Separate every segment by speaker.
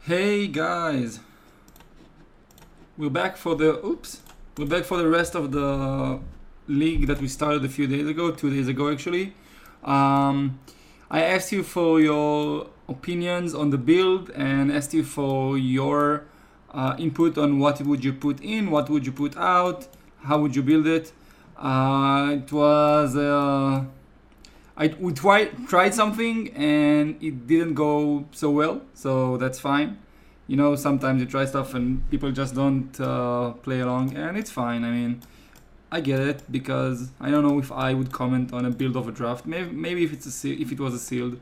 Speaker 1: Hey guys, we're back for the rest of the league that we started a few days ago, 2 days ago actually. I asked you for your opinions on the build and asked you for your input on what would you put in, what would you put out, how would you build it. It was we tried something and it didn't go so well, so that's fine. You know, sometimes you try stuff and people just don't play along, and it's fine. I mean, I get it because I don't know if I would comment on a build of a draft. Maybe if if it was a sealed.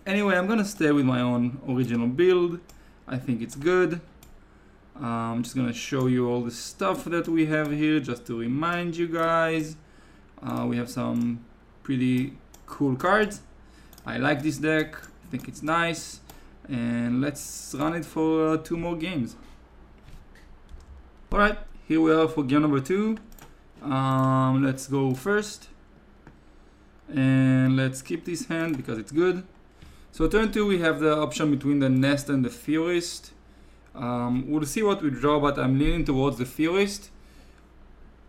Speaker 1: Anyway, I'm gonna stay with my own original build. I think it's good. I'm just gonna show you all the stuff that we have here, just to remind you guys. We have some pretty cool cards. I like this deck. I think it's nice. And let's run it for 2 more games. Alright, here we are for game number 2. Let's go first. And let's keep this hand because it's good. So turn 2 we have the option between the Nest and the Theorist. We'll see what we draw, but I'm leaning towards the Theorist.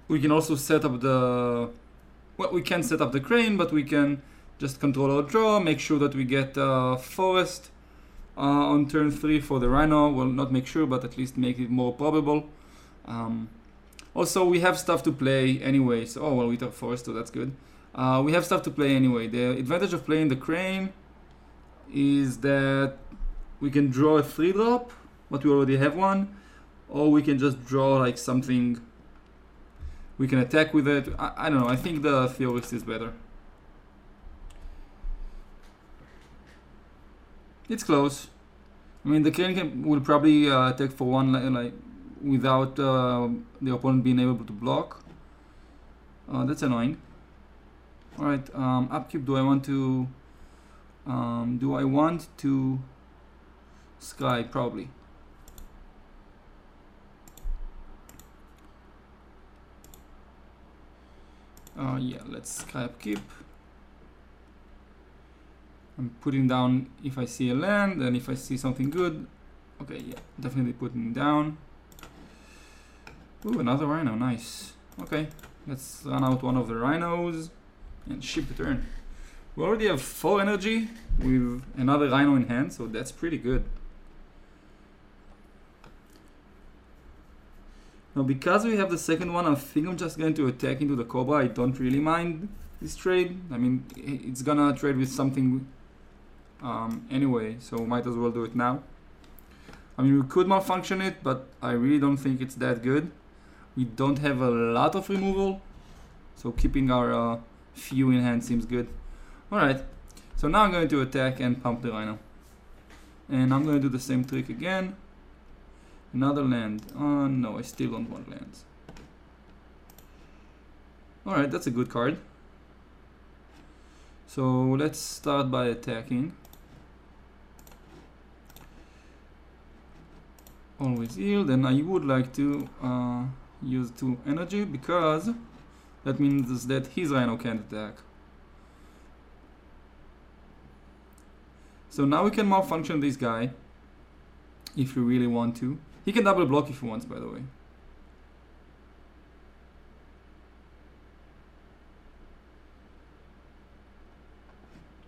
Speaker 1: We can also set up the... Well, we can set up the Crane, but we can just control our draw, make sure that we get Forest on turn 3 for the Rhino. Well, not make sure, but at least make it more probable. Also, we have stuff to play anyway. So, oh well, we took Forest, so that's good. We have stuff to play anyway. The advantage of playing the Crane is that we can draw a 3-drop, but we already have one, or we can just draw like something. We can attack with it. I don't know. I think the Theorist is better. It's close. I mean, the Crane will probably attack for one like without the opponent being able to block. That's annoying. All right. Upkeep. Do I want to? Sky? Probably. Yeah, let's Sky Upkeep. I'm putting down if I see a land and if I see something good. Okay, yeah, definitely putting down. Ooh, another Rhino, nice. Okay, let's run out one of the Rhinos and ship the turn. We already have 4 energy with another Rhino in hand, so that's pretty good. Now, because we have the second one, I think I'm just going to attack into the Cobra. I don't really mind this trade. I mean, it's gonna trade with something anyway, so might as well do it now. I mean, we could malfunction it, but I really don't think it's that good. We don't have a lot of removal, so keeping our few in hand seems good. Alright, so now I'm going to attack and pump the Rhino. And I'm going to do the same trick again. Another land. Oh no, I still don't want lands. Alright, that's a good card. So let's start by attacking. Always yield, and I would like to use 2 energy because that means that his Rhino can't attack. So now we can malfunction this guy if we really want to. He can double block if he wants, by the way.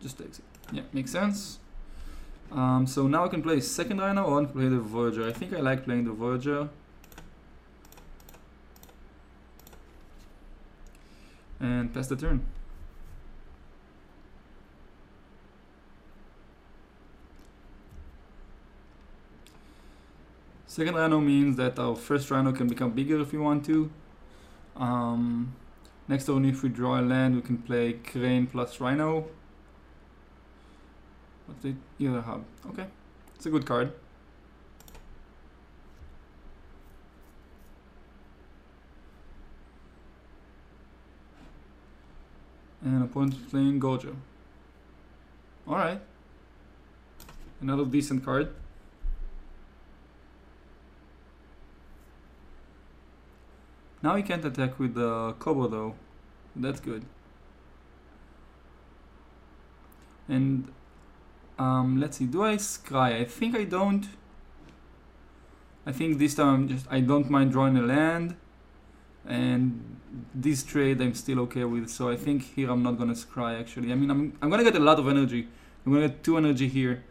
Speaker 1: Just takes it. Yeah, makes sense. So now I can play second Rhino or I can play the Voyager. I think I like playing the Voyager. And pass the turn. Second Rhino means that our first Rhino can become bigger if we want to. Next turn, if we draw a land, we can play Crane plus Rhino. What's the either hub? Okay, it's a good card. And opponent playing Gojo. Alright. Another decent card. Now he can't attack with the Kobo though. That's good. And Let's see, do I scry? I think I don't. I think this time I don't mind drawing a land, and this trade I'm still okay with. So I think here I'm not gonna scry actually. I mean, I'm gonna get a lot of energy. I'm gonna get 2 energy here,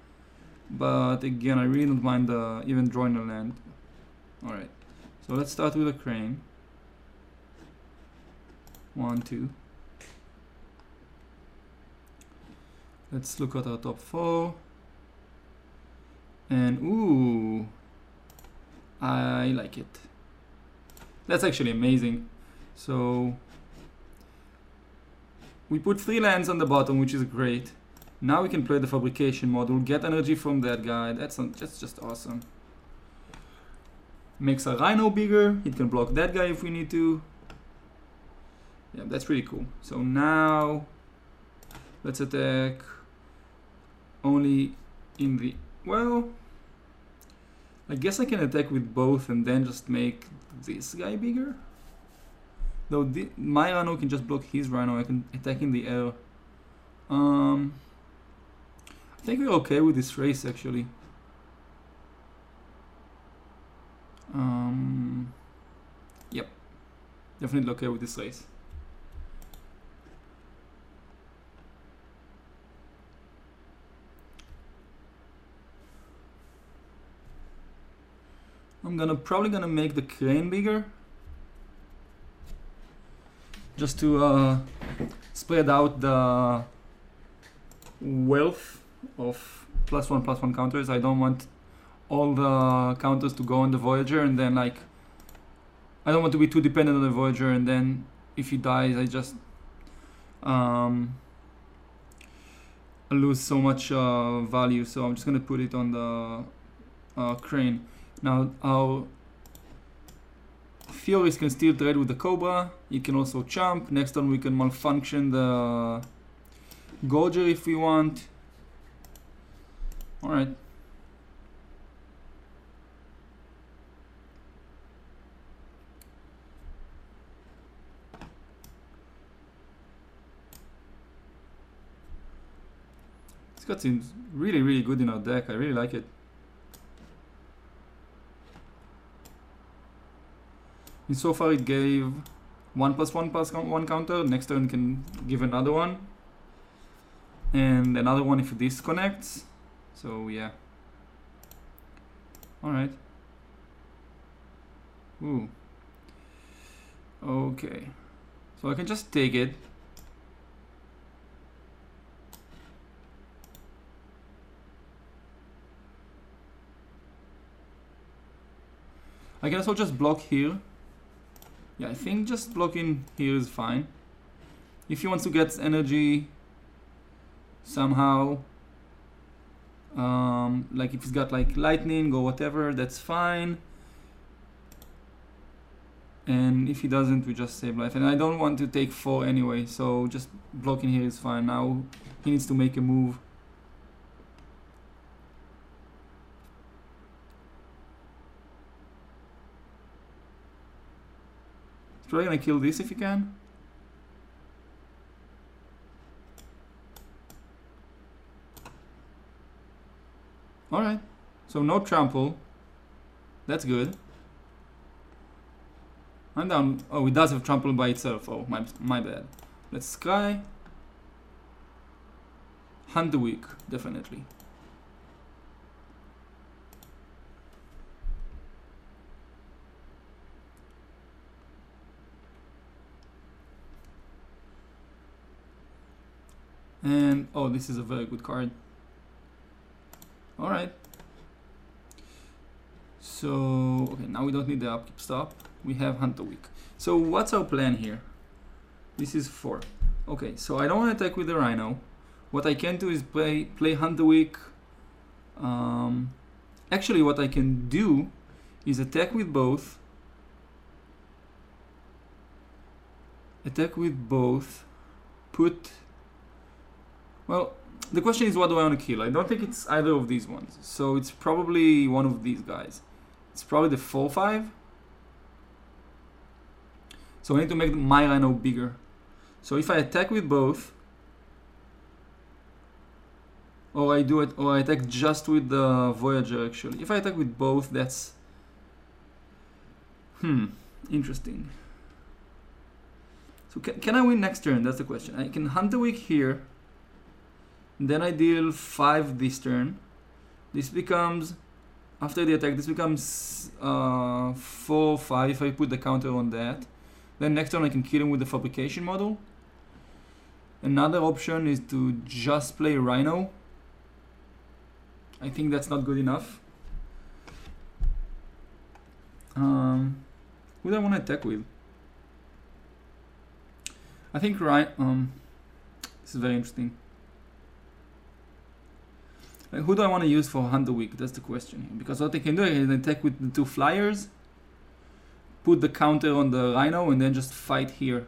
Speaker 1: but again I really don't mind even drawing a land. All right, so let's start with a crane. 1, 2. Let's look at our top 4. And ooh, I like it. That's actually amazing. So we put 3 lands on the bottom, which is great. Now we can play the fabrication module, get energy from that guy. That's just awesome. Makes a rhino bigger. It can block that guy if we need to. Yeah, that's pretty cool. So now let's attack only in the, well, I guess I can attack with both and then just make this guy bigger. Though my rhino can just block his rhino, I can attack in the air. I think we're okay with this race actually. Yep, definitely okay with this race. I'm probably gonna make the crane bigger, just to spread out the wealth of +1/+1 counters. I don't want all the counters to go on the Voyager, and then like I don't want to be too dependent on the Voyager, and then if he dies I just lose so much value. So I'm just gonna put it on the crane. Now our Furies can still trade with the Cobra. It can also jump. Next turn we can malfunction the Gorger if we want. Alright. This card seems really, really good in our deck. I really like it. And so far it gave 1/1/1 counter. Next turn can give another one. And another one if it disconnects. So yeah. Alright. Ooh. Okay. So I can just take it. I can also just block here. Yeah, I think just blocking here is fine. If he wants to get energy somehow, like if he's got like lightning or whatever, that's fine. And if he doesn't, we just save life. And I don't want to take 4 anyway, so just blocking here is fine. Now he needs to make a move. Try gonna kill this if you can. Alright, so no trample. That's good. I'm down. Oh, it does have trample by itself. Oh, my bad. Let's scry. Hunt the weak, definitely. And oh, this is a very good card. Alright. So okay, now we don't need the upkeep stop. We have Hunt the Weak. So what's our plan here? This is 4. Okay, so I don't want to attack with the Rhino. What I can do is play Hunt the Weak. Actually, what I can do is attack with both. Put. Well, the question is, what do I want to kill? I don't think it's either of these ones. So it's probably one of these guys. It's probably the 4/5. So I need to make my Rhino bigger. So if I attack with both, Or I do it, or I attack just with the Voyager actually. If I attack with both, that's interesting. So can I win next turn? That's the question. I can Hunt the Week here. Then I deal 5 this turn. This becomes, after the attack, this becomes 4-5 if I put the counter on that. Then next turn I can kill him with the Fabrication model. Another option is to just play Rhino. I think that's not good enough. Who do I want to attack with? I think this is very interesting. Like, who do I want to use for Hunt the Week? That's the question here. Because what I can do is attack with the 2 flyers, put the counter on the Rhino, and then just fight here.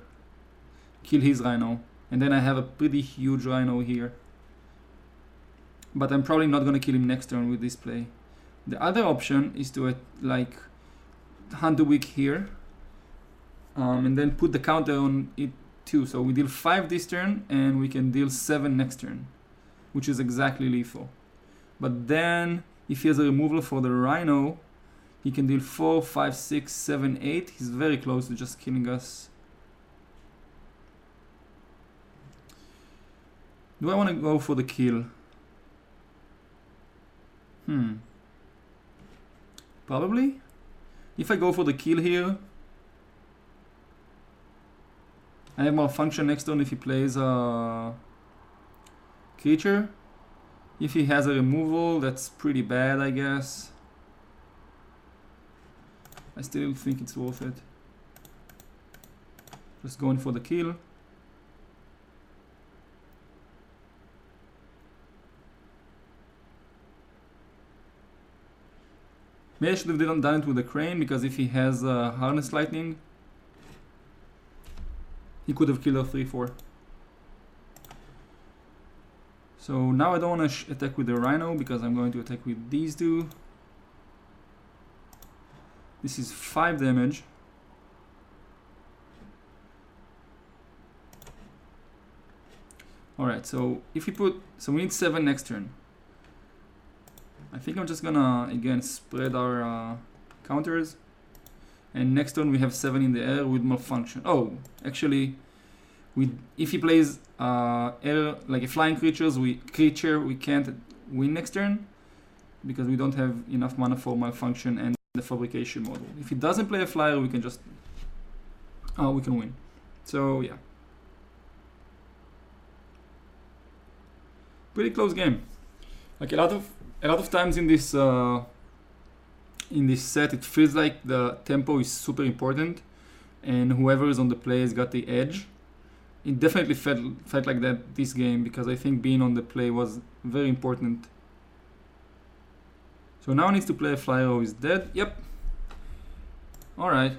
Speaker 1: Kill his Rhino. And then I have a pretty huge Rhino here. But I'm probably not going to kill him next turn with this play. The other option is to like Hunt the Week here. And then put the counter on it too. So we deal 5 this turn, and we can deal 7 next turn. Which is exactly lethal. But then, if he has a removal for the Rhino, he can deal 4, 5, 6, 7, 8. He's very close to just killing us. Do I want to go for the kill? Probably. If I go for the kill here, I have Malfunction next turn if he plays a creature. If he has a removal, that's pretty bad, I guess. I still think it's worth it. Just going for the kill. Maybe I should have done it with the Crane, because if he has Harness Lightning, he could have killed a 3-4. So now I don't want to attack with the Rhino, because I'm going to attack with these 2. This is 5 damage. Alright, so if we put... So we need 7 next turn. I think I'm just gonna, again, spread our counters. And next turn we have 7 in the air with Malfunction. Oh, actually... if he plays air, like a flying creature, we can't win next turn because we don't have enough mana for Malfunction and the Fabrication model. If he doesn't play a flyer, we can just we can win. So yeah, pretty close game. Like a lot of times in this set, it feels like the tempo is super important, and whoever is on the play has got the edge. It definitely felt like that this game, because I think being on the play was very important. So now he needs to play a flyer who is dead. Yep. Alright.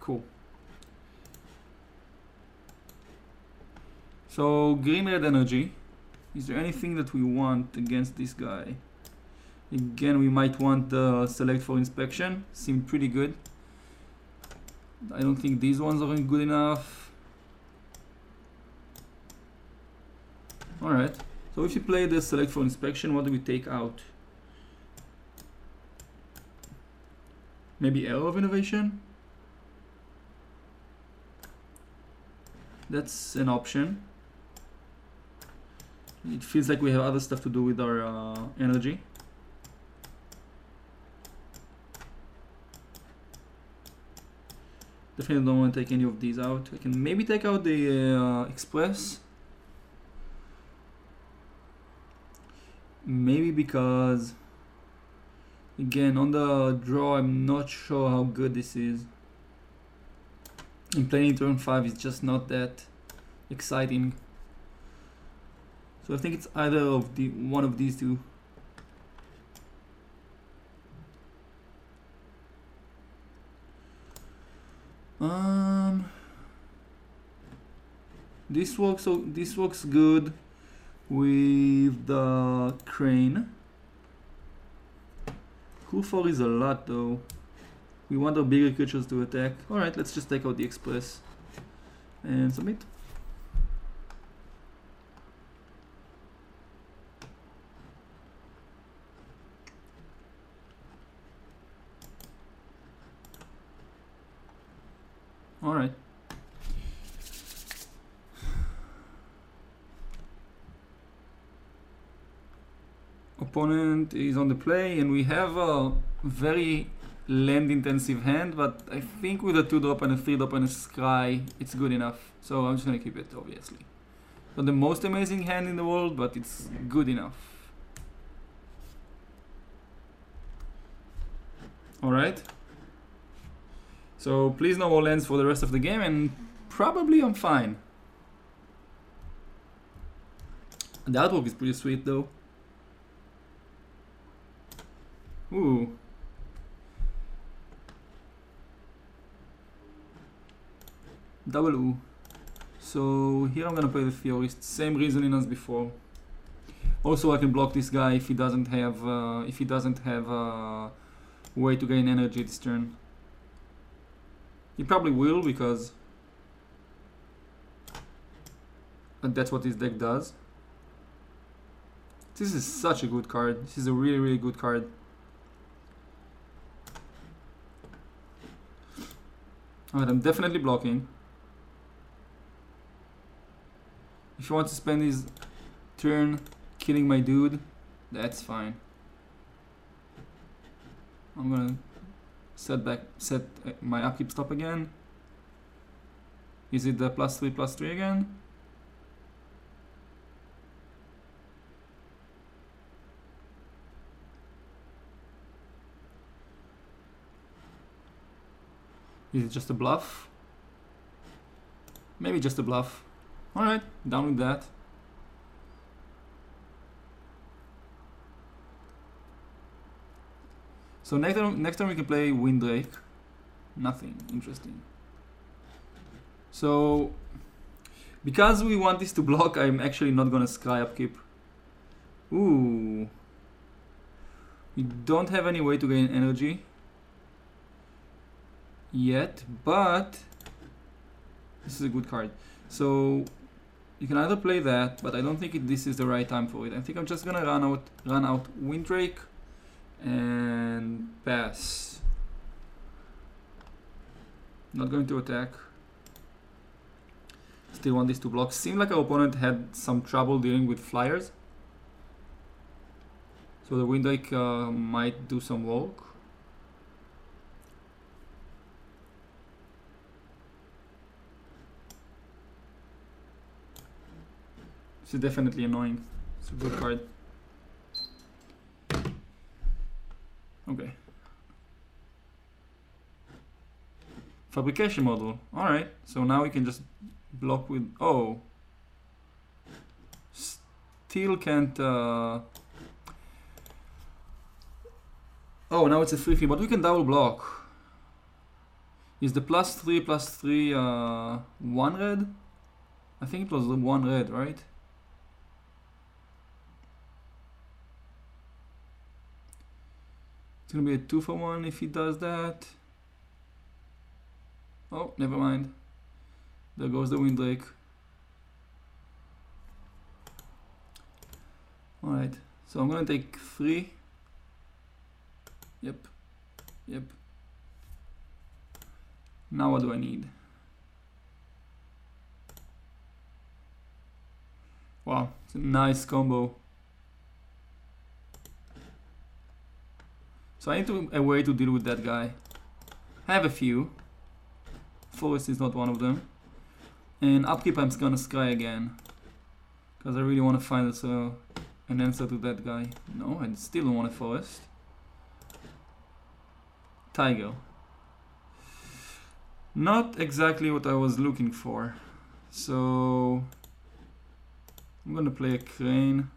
Speaker 1: Cool. So green-red energy. Is there anything that we want against this guy? Again, we might want the select for inspection. Seemed pretty good. I don't think these ones are good enough. Alright, so if you play the select for inspection, what do we take out? Maybe Arrow of Innovation? That's an option. It feels like we have other stuff to do with our energy. Definitely don't want to take any of these out. I can maybe take out the Express. Maybe because, again, on the draw, I'm not sure how good this is. And playing turn 5 is just not that exciting. So I think it's either of one of these 2. This works good with the Crane. Cool 4 is a lot though. We want our bigger creatures to attack. Alright, let's just take out the Express and submit. Alright. Opponent is on the play, and we have a very land-intensive hand, but I think with a 2-drop and a 3-drop and a scry, it's good enough. So I'm just gonna keep it, obviously. Not the most amazing hand in the world, but it's good enough. Alright. So please no more lands for the rest of the game, and probably I'm fine. The artwork is pretty sweet though. Ooh. Double ooh. So here I'm gonna play the Theorist. Same reasoning as before. Also I can block this guy if he doesn't have a way to gain energy this turn. He probably will, because that's what his deck does. This is such a good card. This is a really, really good card. Alright, I'm definitely blocking. If he wants to spend his turn killing my dude, that's fine. I'm gonna set my upkeep stop again. Is it the +3/+3 again? Is it just a bluff? Maybe just a bluff. Alright, down with that. So next time we can play Windrake. Nothing interesting. So because we want this to block, I'm actually not gonna scry upkeep. Ooh. We don't have any way to gain energy yet, but this is a good card. So you can either play that, but I don't think this is the right time for it. I think I'm just gonna run out Windrake and pass. Not going to attack. Still want this to block. Seemed like our opponent had some trouble dealing with flyers, so the Windrake might do some work. This is definitely annoying. It's a good card. Okay. Fabrication model. Alright, so now we can just block with... Oh. Still can't... Oh, now it's a 3/3, but we can double block. Is the +3/+3 1 red? I think it was the 1 red, right? It's gonna be a 2-for-1 if he does that. Oh, never mind. There goes the Windrake. Alright, so I'm gonna take 3. Yep. Now what do I need? Wow, it's a nice combo. So I need a way to deal with that guy. I have a few. Forest is not one of them. And upkeep I'm just gonna scry again, because I really want to find an answer to that guy. No, I still don't want a forest. Tiger. Not exactly what I was looking for. So I'm gonna play a crane.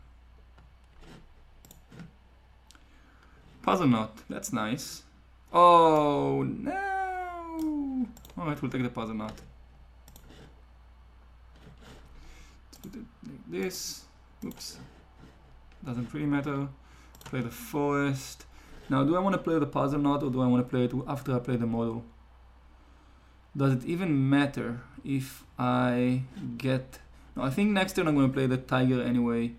Speaker 1: Puzzle knot, that's nice. Oh no! Alright, we'll take the puzzle knot. Let's put it like this. Oops. Doesn't really matter. Play the forest. Now, do I want to play the puzzle knot, or do I want to play it after I play the model? Does it even matter if I get... No, I think next turn I'm going to play the tiger anyway.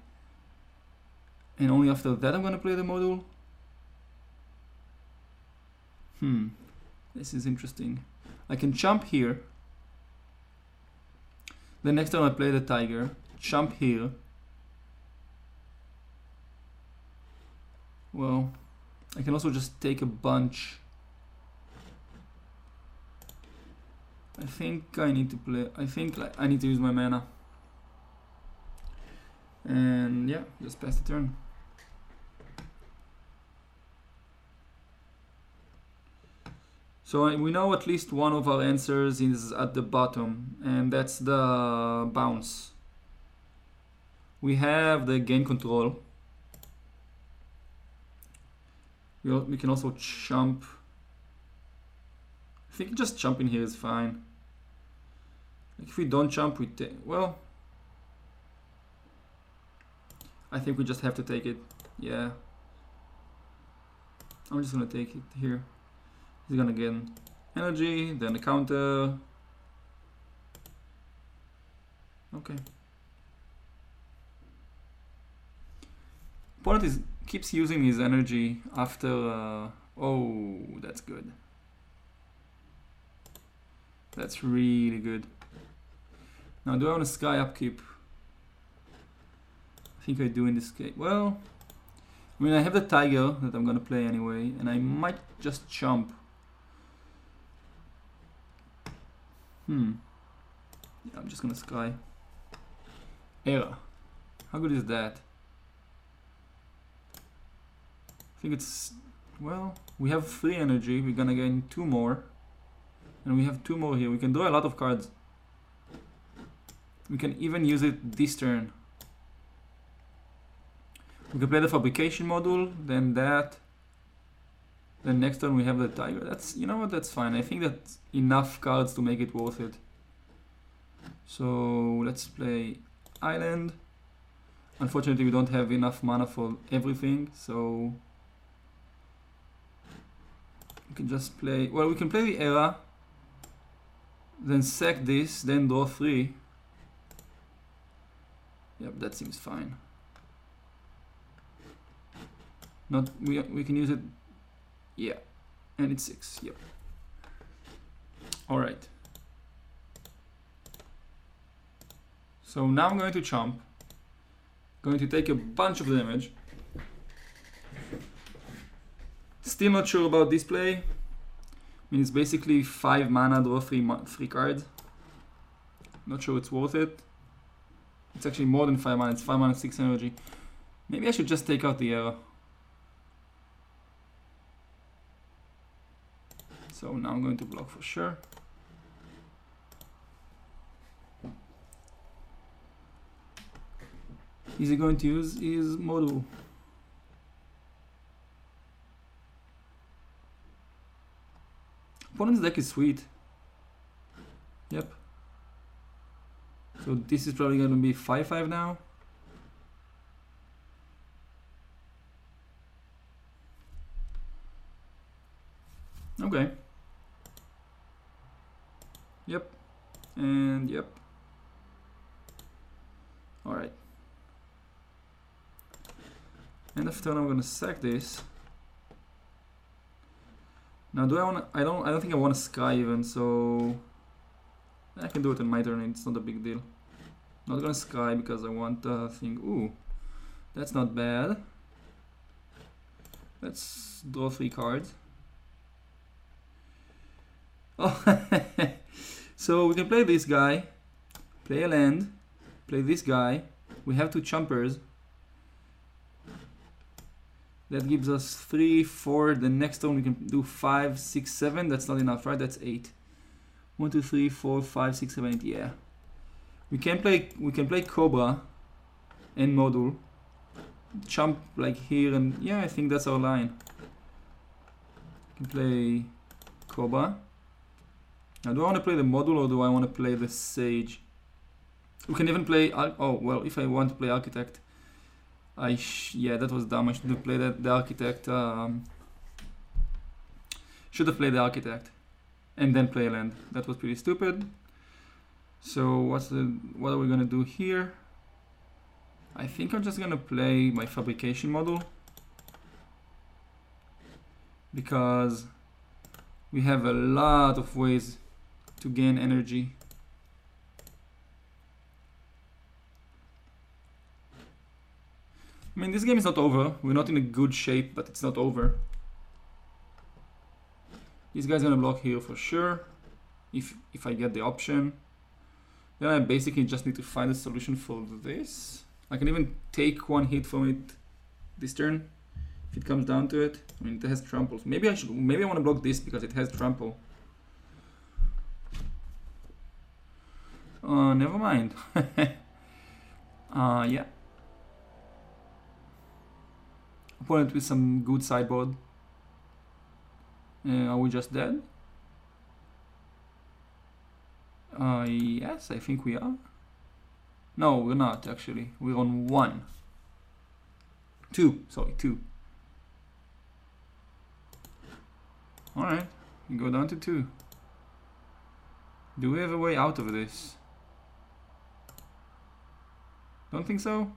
Speaker 1: And only after that I'm going to play the model. This is interesting. I can jump here The next turn I play the tiger, jump here. Well, I can also just take a bunch. I think I need to play, I need to use my mana. And yeah, just pass the turn. So we know at least one of our answers is at the bottom, and that's the bounce. We have the gain control. We can also jump. I think just jumping here is fine. Like if we don't jump, we take, well, I think we just have to take it. Yeah. I'm just gonna take it here. He's gonna get energy, then a counter. Okay. Opponent keeps using his energy after. Oh, that's good. That's really good. Now, do I want a sky upkeep? I think I do in this case. Well, I mean, I have the tiger that I'm gonna play anyway, and I might just jump. Yeah, I'm just gonna sky. Era. How good is that? I think it's, well, we have 3 energy, we're gonna gain 2 more. And we have 2 more here. We can draw a lot of cards. We can even use it this turn. We can play the fabrication module, then that. Then next turn we have the tiger. That's, you know what, that's fine. I think that's enough cards to make it worth it. So let's play island. Unfortunately, we don't have enough mana for everything, so we can just play, well, we can play the era, then sack this, then draw 3. Yep, that seems fine. Not, we can use it, yeah, and it's 6, yep. Alright. So now I'm going to chomp. Going to take a bunch of damage. Still not sure about this play. I mean, it's basically 5 mana, draw 3 cards. Not sure it's worth it. It's actually more than 5 mana, it's 5 mana, 6 energy. Maybe I should just take out the era. So now I'm going to block for sure. Is he going to use his module? Opponent's deck is sweet. Yep. So this is probably going to be 5/5 now. Okay. Yep. And yep. Alright. End of turn, I'm gonna sack this. Now, do I wanna? I don't think I want to sky even. So I can do it on my turn. It's not a big deal. Not gonna sky because I want the thing. Ooh, that's not bad. Let's draw 3 cards. Oh, so we can play this guy, play a land, play this guy. We have 2 chompers. That gives us 3, 4. The next turn we can do 5, 6, 7. That's not enough, right? That's 8. 1, 2, 3, 4, 5, 6, 7, 8. Yeah. We can play Cobra and module. Chomp like here, and yeah, I think that's our line. We can play Cobra. Now, do I want to play the module or do I want to play the Sage? We can even play. Oh well, if I want to play Architect. Yeah, that was dumb. I should have played the Architect. Should have played the Architect and then play a land. That was pretty stupid. So what are we gonna do here? I think I'm just gonna play my fabrication model because we have a lot of ways to gain energy. mean, this game is not over. We're not in a good shape, but it's not over. This guy's gonna block here for sure, if I get the option. Then I basically just need to find a solution for this. I can even take one hit from it this turn, if it comes down to it. I mean, it has tramples. Maybe I want to block this because it has trample. Never mind. Yeah. Opponent with some good sideboard. Are we just dead? Yes, I think we are. No, we're not actually. We're on 1. 2, sorry, 2. Alright, we go down to 2. Do we have a way out of this? Don't think so.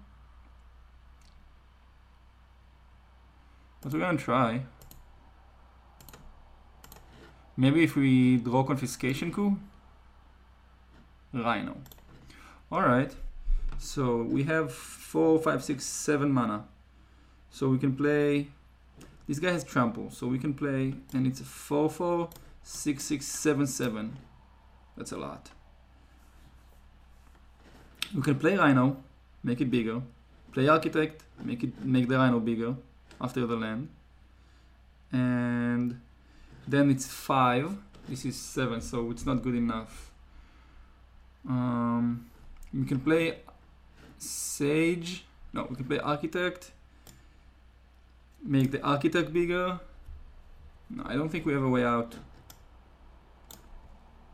Speaker 1: But we're gonna try. Maybe if we draw confiscation coup? Rhino. Alright. So we have 4, 5, 6, 7 mana. So we can play. This guy has trample, so we can play, and it's a 4, 4, 6, 6, 7, 7. That's a lot. We can play Rhino, make it bigger. Play Architect, make the Rhino bigger after the land. And then it's 5. This is 7, so it's not good enough. We can play Sage. No, we can play Architect. Make the Architect bigger. No, I don't think we have a way out.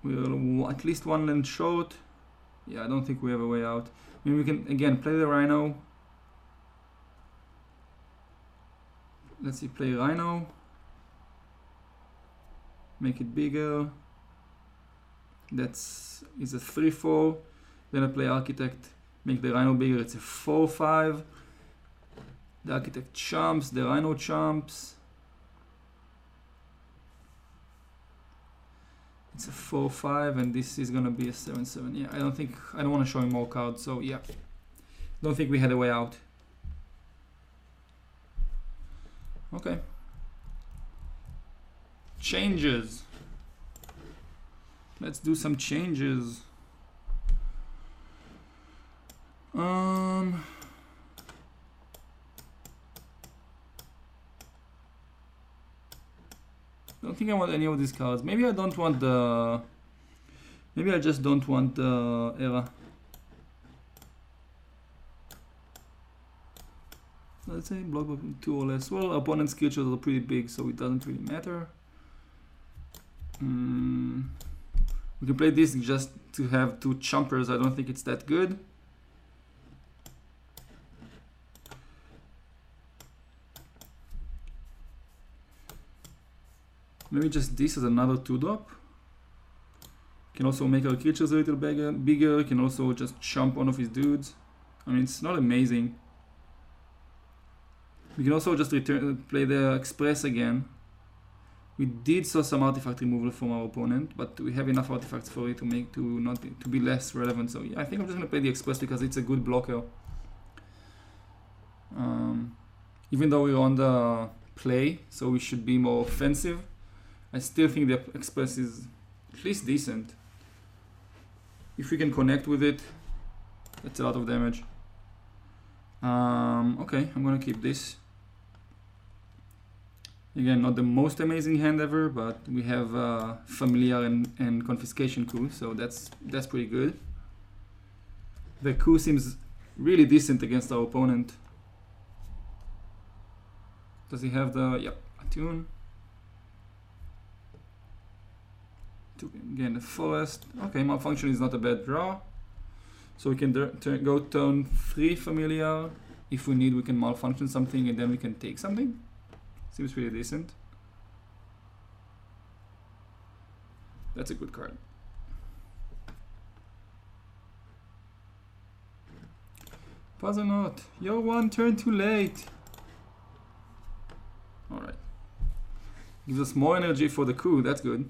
Speaker 1: We're at least 1 land short. Yeah, I don't think we have a way out. I mean, we can again play the Rhino. Let's see, play Rhino. Make it bigger. Is a 3, 4. Then I play Architect. Make the Rhino bigger. It's a 4, 5. The Architect chumps. The Rhino chumps. It's a 4, 5, and this is gonna be a 7, 7. Yeah, I don't want to show him more cards. So yeah, don't think we had a way out. Okay. Changes. Let's do some changes. Don't think I want any of these cards. Maybe I don't want the. Maybe I just don't want the era. Let's say block 2 or less. Well, opponent's creatures are pretty big, so it doesn't really matter. We can play this just to have 2 chompers. I don't think it's that good. Maybe just this as another 2-drop. Can also make our creatures a little bigger. Can also just chomp one of his dudes. I mean, it's not amazing. We can also just play the Express again. We did saw some artifact removal from our opponent, but we have enough artifacts for it to be less relevant. So yeah, I think I'm just gonna play the Express because it's a good blocker. Even though we're on the play, so we should be more offensive. I still think the Express is at least decent. If we can connect with it, that's a lot of damage. Okay, I'm gonna keep this. Again, not the most amazing hand ever, but we have Familiar and Confiscation Coup, so that's pretty good. The Coup seems really decent against our opponent. Does he have the... Yep, Attune. Again, the Forest. Okay, Malfunction is not a bad draw. So we can go turn 3 Familiar. If we need, we can Malfunction something and then we can take something. Seems pretty decent. That's a good card. Puzzle Knot. You're 1 turn too late. Alright. Gives us more energy for the Coup. That's good.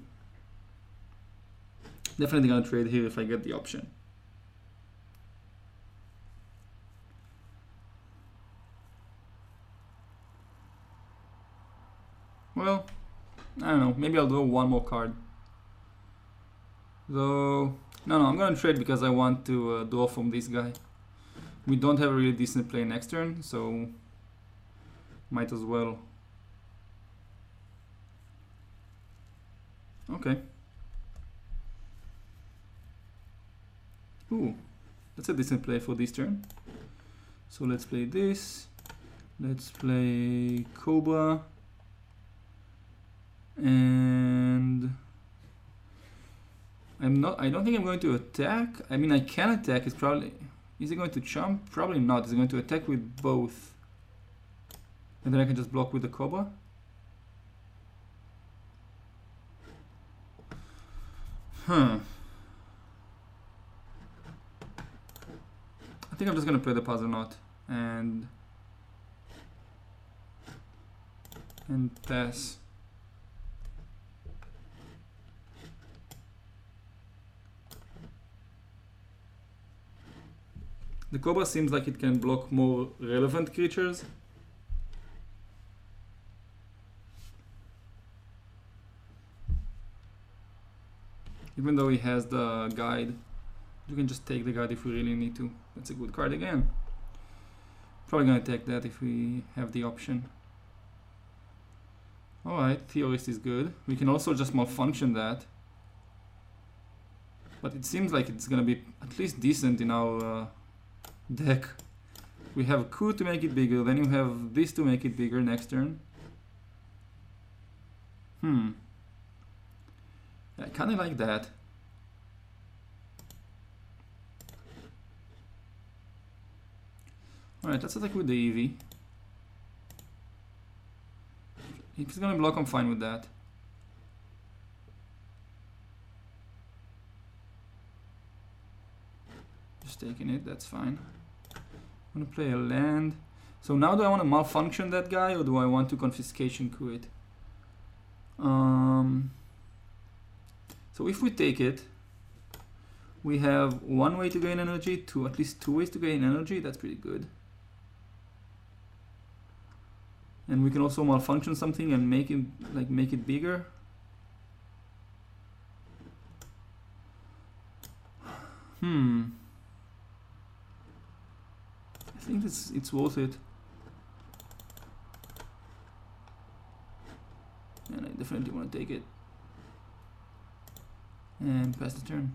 Speaker 1: Definitely gonna trade here if I get the option. Well, I don't know. Maybe I'll draw one more card. Though, no, I'm gonna trade because I want to draw from this guy. We don't have a really decent play next turn, so might as well. Okay. Ooh, that's a decent play for this turn. So let's play this. Let's play Cobra. And I don't think I'm going to attack. I mean, I can attack. It's probably, is he going to jump? Probably not. He's going to attack with both. And then I can just block with the Cobra. Huh. I think I'm just gonna play the puzzle knot and pass. The Cobra seems like it can block more relevant creatures. Even though he has the guide, you can just take the guide if we really need to. That's a good card again. Probably gonna take that if we have the option. Alright, Theorist is good. We can also just malfunction that. But it seems like it's gonna be at least decent in our deck. We have a coup to make it bigger, then you have this to make it bigger next turn. I kinda like that. Alright, let's attack with the EV. If it's gonna block, I'm fine with that. Just taking it, that's fine. I'm gonna play a land. So now do I want to malfunction that guy or do I want to confiscation coup it? So if we take it, we have one way to gain energy, at least two ways to gain energy. That's pretty good. And we can also malfunction something and make it bigger. I think it's worth it. And I definitely want to take it. And pass the turn.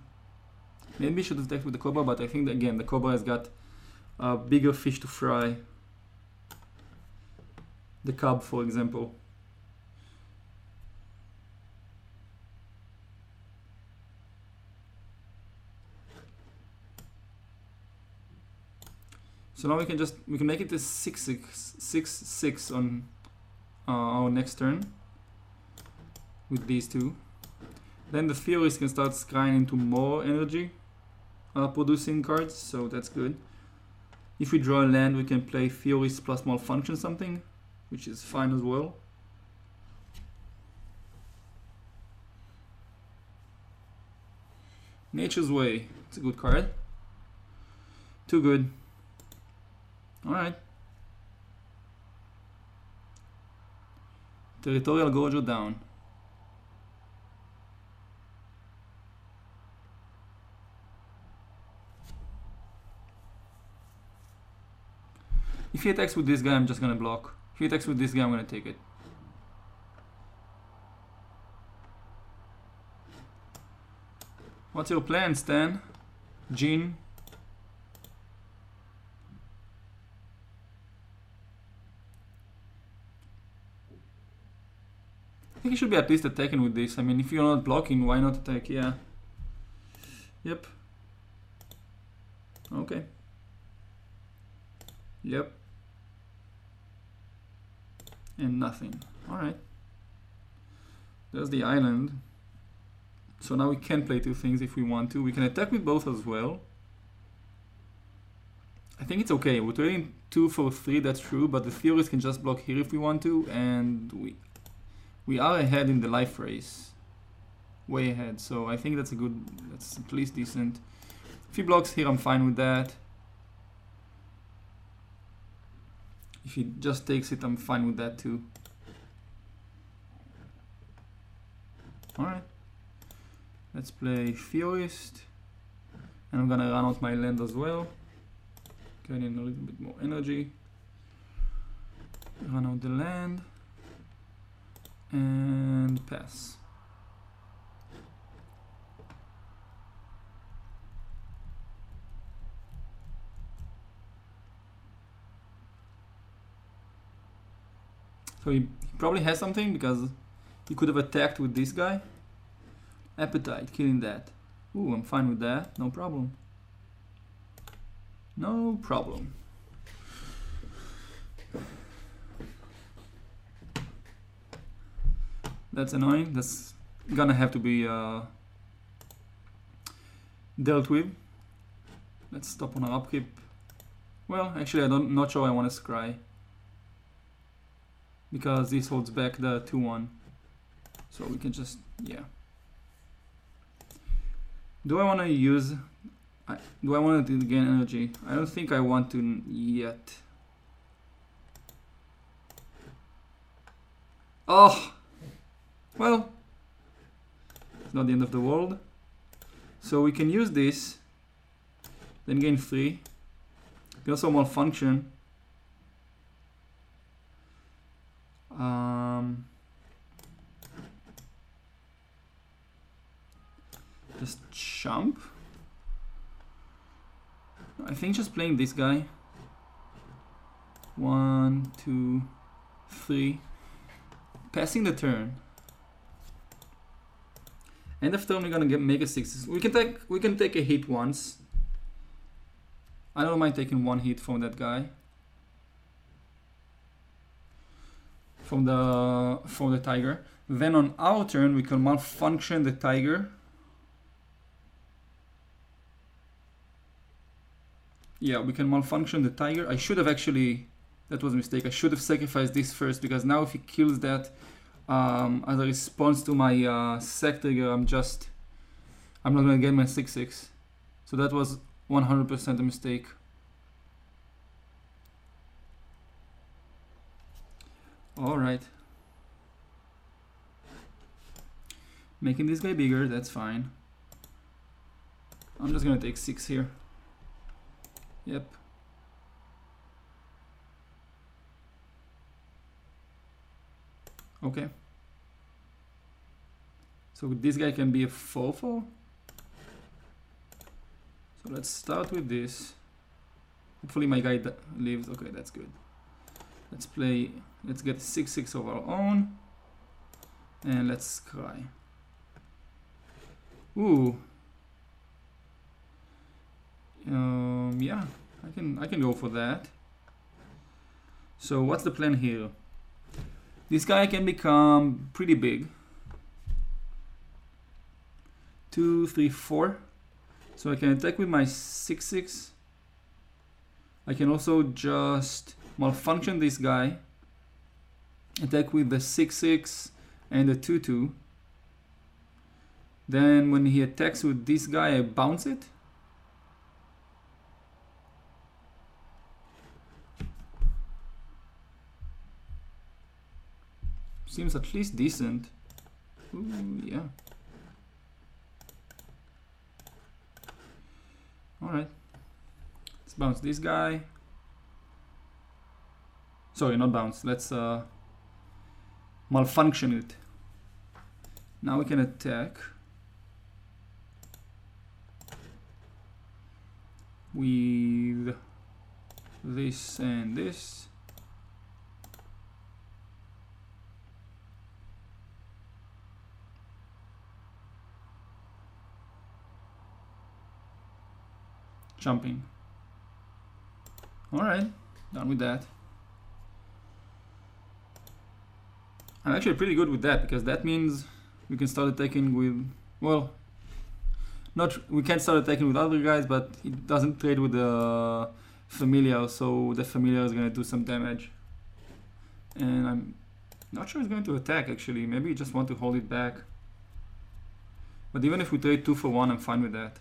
Speaker 1: Maybe I should have attacked with the Cobra, but I think that, again, the Cobra has got a bigger fish to fry. The Cub, for example. So now we can make it a 6/6 on our next turn with these two. Then the Theorist can start scrying into more energy producing cards, so that's good. If we draw a land, we can play Theorist plus malfunction something, which is fine as well. Nature's Way, it's a good card. Too good. Alright. Territorial Gorger down. If he attacks with this guy, I'm just gonna block. If he attacks with this guy, I'm gonna take it. What's your plan, Stan? Jean? I think he should be at least attacking with this. I mean, if you're not blocking, why not attack? Yeah. Yep. Okay. Yep. And nothing. Alright. There's the island. So now we can play two things if we want to. We can attack with both as well. I think it's okay. We're trading 2 for 3, that's true, but the Theorist can just block here if we want to, and we are ahead in the life race. Way ahead. So I think that's that's at least decent. If he blocks here, I'm fine with that. If he just takes it, I'm fine with that too. Alright. Let's play Theorist. And I'm gonna run out my land as well. Getting a little bit more energy. Run out the land. And pass. So he probably has something because he could have attacked with this guy. Appetite, killing that. Ooh, I'm fine with that, no problem. No problem. That's annoying, that's gonna have to be dealt with. Let's stop on our upkeep. Well, actually I'm not sure I want to scry. Because this holds back the 2-1. So we can just, yeah. Do I want to use, do I want to gain energy? I don't think I want to yet. Oh! Well, it's not the end of the world. So we can use this, then gain 3. We can also malfunction. Just jump. I think just playing this guy. 1, 2, 3. Passing the turn. End of turn we're gonna make a 6. We can take a hit once. I don't mind taking 1 hit from that guy. From the tiger. Then on our turn we can malfunction the tiger. Yeah, we can malfunction the tiger. I should have actually, that was a mistake. I should have sacrificed this first because now if he kills that as a response to my sack trigger, I'm not gonna get my 6/6. So that was 100% a mistake. All right. Making this guy bigger, that's fine. I'm just gonna take 6 here. Yep. Okay. So this guy can be a 4/4. So let's start with this. Hopefully my guy lives. Okay, that's good. Let's get 6/6 of our own. And let's cry. Ooh. Yeah, I can go for that. So what's the plan here? This guy can become pretty big. 2, 3, 4. So I can attack with my 6/6. I can also just malfunction this guy. Attack with the 6/6 and the 2/2. Then when he attacks with this guy, I bounce it. Seems at least decent. Ooh, yeah. Alright. Let's bounce this guy. Sorry, not bounce. Let's malfunction it. Now we can attack with this and this. Jumping. Alright, done with that. I'm actually pretty good with that because that means we can start attacking with, well, we can't start attacking with other guys, but it doesn't trade with the familiar, so the familiar is going to do some damage. And I'm not sure it's going to attack actually, maybe you just want to hold it back. But even if we trade 2 for 1, I'm fine with that.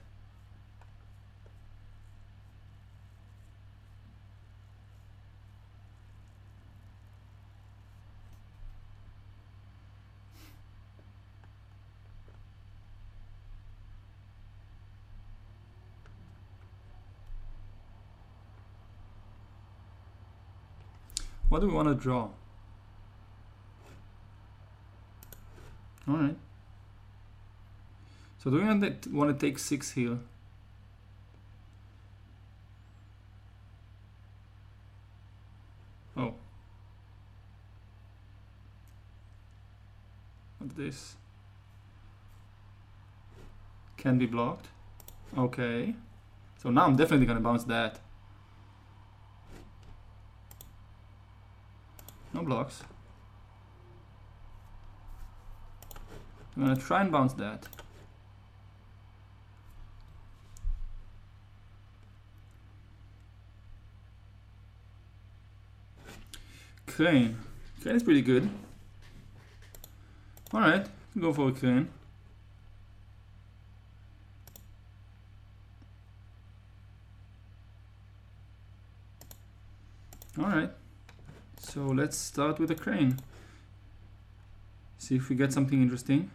Speaker 1: What do we want to draw? Alright. So do we want to take 6 here? Oh. What's this? Can be blocked. Okay. So now I'm definitely gonna bounce that. No blocks. I'm gonna try and bounce that. Crane. Crane is pretty good. Alright, go for a crane. Alright, so let's start with a crane. See if we get something interesting.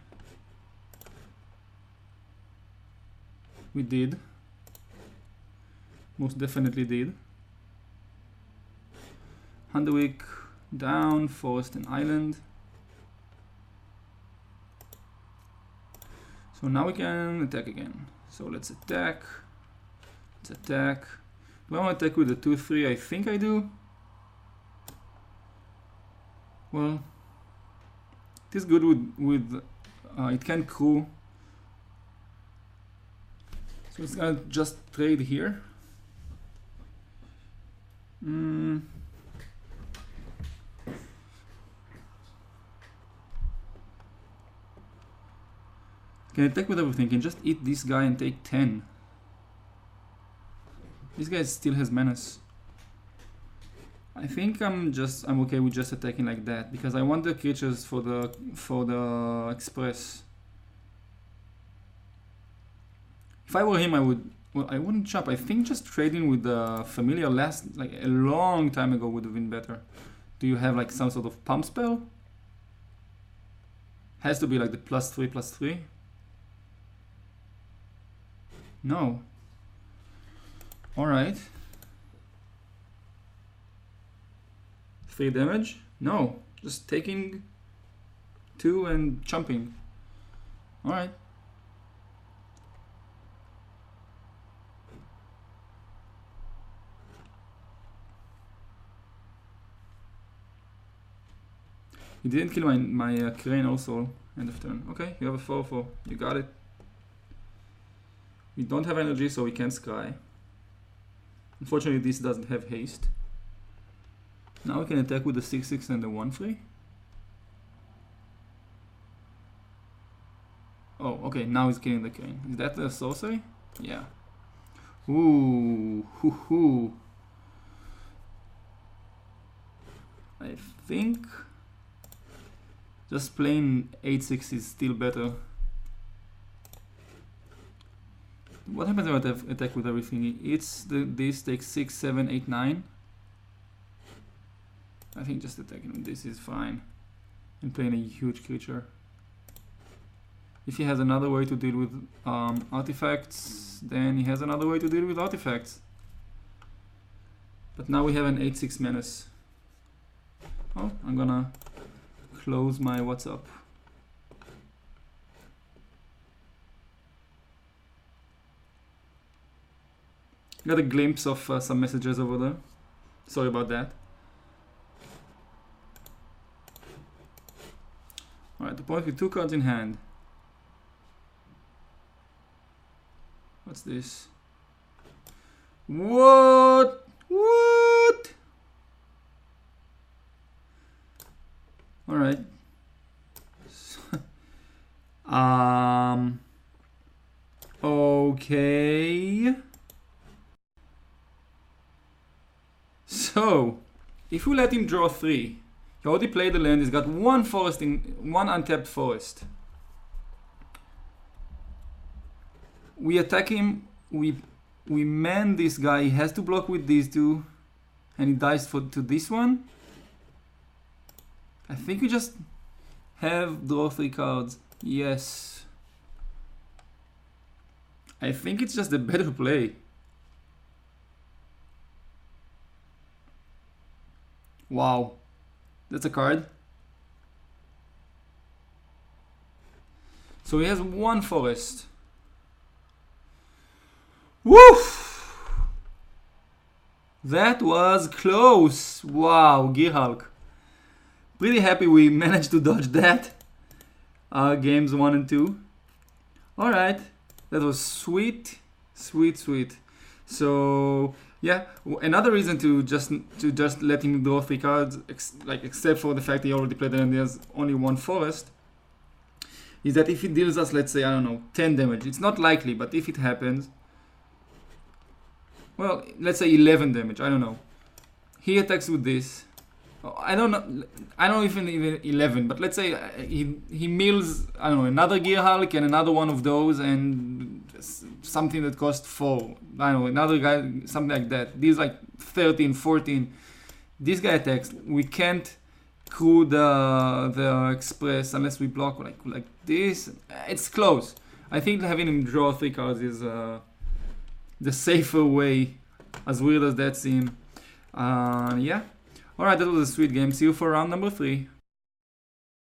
Speaker 1: We did. Most definitely did. Underwick, down, forest and island. So now we can attack again. So let's attack. Let's attack. Do I want to attack with the 2-3? I think I do. Well, it is good with it can crew. So it's gonna just trade here. Can attack with everything. Can just eat this guy and take 10. This guy still has menace. I think I'm okay with just attacking like that because I want the creatures for the express. If I were him, I wouldn't chop. I think just trading with the familiar like a long time ago would have been better. Do you have like some sort of pump spell? Has to be like the +3/+3. No. Alright. 3 damage? No. Just taking 2 and jumping. Alright. He didn't kill my crane also. End of turn. Okay, you have a 4/4. You got it. We don't have energy, so we can't scry. Unfortunately, this doesn't have haste. Now we can attack with the 6/6 and the 1/3. Oh, okay, now he's killing the crane. Is that a sorcery? Yeah. Ooh, hoo hoo. I think just plain 8/6 is still better. What happens when I attack with everything? This takes 6, 7, 8, 9. I think just attacking this is fine. And playing a huge creature. If he has another way to deal with artifacts, then he has another way to deal with artifacts. But now we have an 8/6 menace. Oh, I'm gonna close my what's up. Got a glimpse of some messages over there. Sorry about that. Alright, the point with 2 cards in hand. What's this? What? What? Alright. Okay. So, if we let him draw 3, he already played the land, he's got 1 forest in 1 untapped forest. We attack him, we man this guy, he has to block with these 2, and he dies to this one. I think we just have draw 3 cards. Yes. I think it's just a better play. Wow. That's a card. So he has 1 forest. Woof! That was close. Wow, Gear Hulk. Pretty happy we managed to dodge that. Games 1 and 2. Alright. That was sweet. Sweet, sweet. So yeah, another reason to just let him draw 3 cards, except for the fact he already played and he has only 1 forest, is that if he deals us, let's say, I don't know, 10 damage, it's not likely, but if it happens, well, let's say 11 damage, I don't know. He attacks with this. I don't know if even 11, but let's say he mills, I don't know, another Gear Hulk and another one of those and something that costs 4. I don't know, another guy, something like that. These like 13, 14. This guy attacks. We can't crew the express unless we block like this. It's close. I think having him draw 3 cards is the safer way, as weird as that seems. Yeah. Alright, that was a sweet game. See you for round number 3.